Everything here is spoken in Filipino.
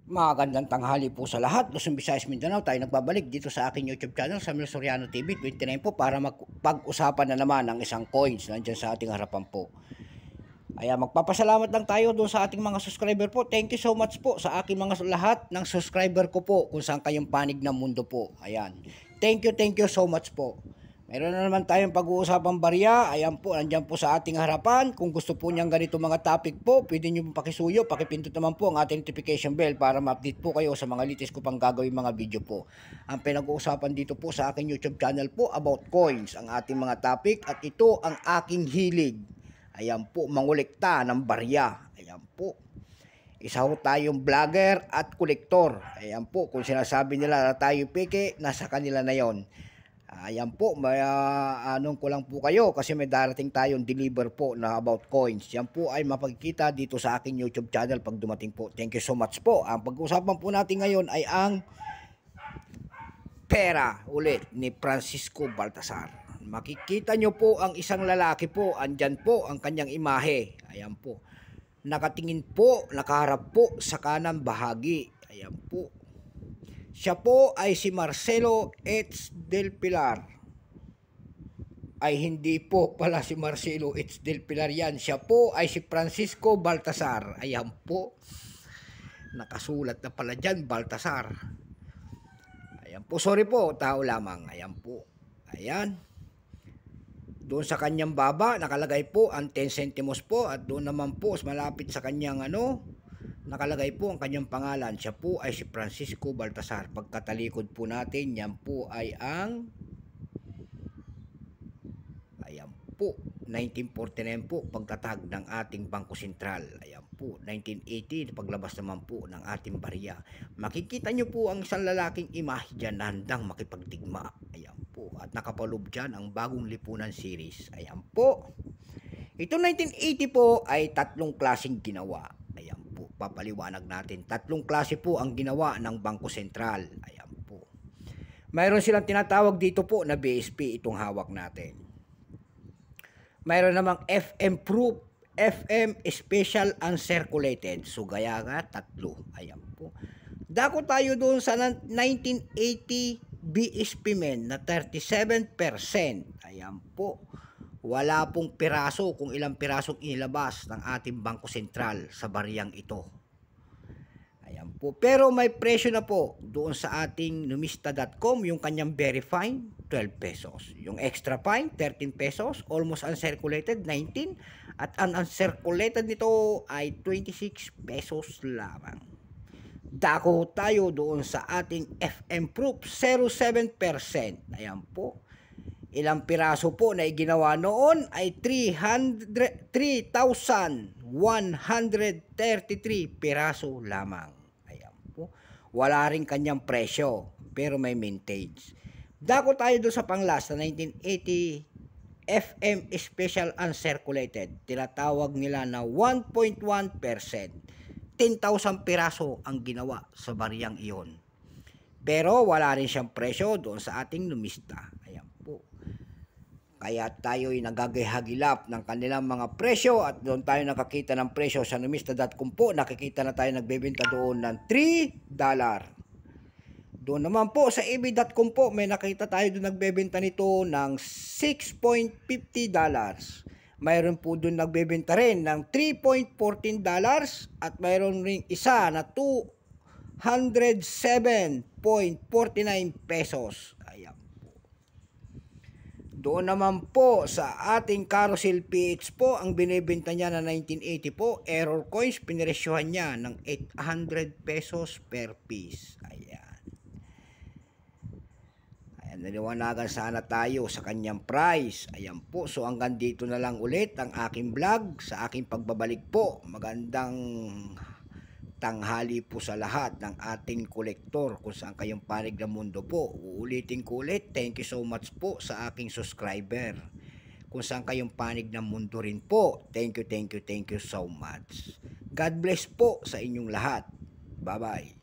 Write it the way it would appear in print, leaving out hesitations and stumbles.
Magandang tanghali po sa lahat. Luzon, Visayas, Mindanao. Tayo nagbabalik dito sa aking YouTube channel, Samuel Soriano TV 29 po, para pag-usapan na naman ang isang coins nandiyan sa ating harapan po. Ayan, magpapasalamat lang tayo doon sa ating mga subscriber po. Thank you so much po sa aking mga lahat ng subscriber ko po kung saan kayong panig ng mundo po. Ayan. Thank you so much po. Meron na naman tayong pag-uusapang barya. Ayan po, nandiyan po sa ating harapan. Kung gusto po niyang ganito mga topic po, pwede niyo pakisuyo, pakipindot naman po ang ating notification bell para ma-update po kayo sa mga latest ko pang gagawin mga video po. Ang pinag-uusapan dito po sa aking YouTube channel po about coins, ang ating mga topic, at ito ang aking hilig. Ayan po, mangolekta ng barya. Ayan po. Isa ho tayong vlogger at kolektor. Ayan po, kung sinasabi nila na tayo peke, nasa kanila na yon. Ayan po, may anong ko lang po kayo kasi may darating tayong deliver po na about coins. Yan po ay mapagkita dito sa aking YouTube channel pag dumating po. Thank you so much po. Ang pag-uusapan po natin ngayon ay ang pera ulit ni Francisco Baltasar. Makikita nyo po ang isang lalaki po, andyan po ang kanyang imahe. Ayan po. Nakatingin po, nakaharap po sa kanang bahagi. Ayan po. Siya po ay si Marcelo H. Del Pilar. Ay hindi po pala si Marcelo H. Del Pilar yan. Siya po ay si Francisco Baltasar. Ayan po. Nakasulat na pala dyan, Baltasar. Ayan po. Sorry po, tao lamang. Ayan po. Ayan. Doon sa kanyang baba, nakalagay po ang 10 centimos po. At doon naman po, malapit sa kanyang nakalagay po ang kanyang pangalan. Siya po ay si Francisco Baltasar. Pagkatalikod po natin, yan po ay ang ayan po, 1949 po, pagtatag ng ating Bangko Sentral. Ayan po, 1980, paglabas naman po ng ating barya. Makikita nyo po ang isang lalaking imahe dyan na handang makipagdigma. Ayan po, at nakapalob dyan ang bagong lipunan series. Ayan po. Ito 1980 po ay tatlong klaseng ginawa. Ayan po, papaliwanag natin. Tatlong klase po ang ginawa ng Bangko Sentral. Ayan po. Mayroon silang tinatawag dito po na BSP, itong hawak natin. Mayroon namang FM Proof, FM Special Uncirculated. So, gaya nga, tatlo. Ayan po. Dako tayo doon sa 1980 BSP men na 37%. Ayan po. Wala pong piraso kung ilang pirasong inilabas ng ating Bangko Sentral sa bariyang ito. Ayan po. Pero may presyo na po doon sa ating numista.com, yung kanyang very fine, 12 pesos. Yung extra fine, 13 pesos. Almost uncirculated, 19. At ang uncirculated nito ay 26 pesos lamang. Dako tayo doon sa ating FM Proof, 07%. Ayan po. Ilang piraso po na iginawa noon ay 3,133 piraso lamang. Ayan po. Wala rin kanyang presyo, pero may mintage. Dako tayo doon sa panglas na 1980 FM Special Uncirculated. Tinatawag nila na 1.1%. 10,000 piraso ang ginawa sa bariyang iyon. Pero wala rin siyang presyo doon sa ating numista. Ayan po. Kaya tayo'y nagagahagilap ng kanilang mga presyo at doon tayo nakakita ng presyo sa numista.com po. Nakikita na tayo nagbebenta doon ng $3. Doon naman po sa eb.com po may nakita tayo doon nagbebenta nito ng $6.50. Mayroon po doon nagbebenta rin ng $3.14 at mayroon ring isa na 207.49 pesos. Ayan. Doon naman po sa ating Carousel PH po, ang binibenta niya na 1980 po, error coins, piniresyohan niya ng 800 pesos per piece. Ayan. Ayan, naliwanagan sana tayo sa kanyang price. Ayan po, so hanggang dito na lang ulit ang aking vlog sa aking pagbabalik po. Magandang tanghali po sa lahat ng ating kolektor kung saan kayong panig ng mundo po. Uulitin ko ulit, thank you so much po sa aking subscriber. Kung saan kayong panig ng mundo rin po. Thank you so much. God bless po sa inyong lahat. Bye-bye.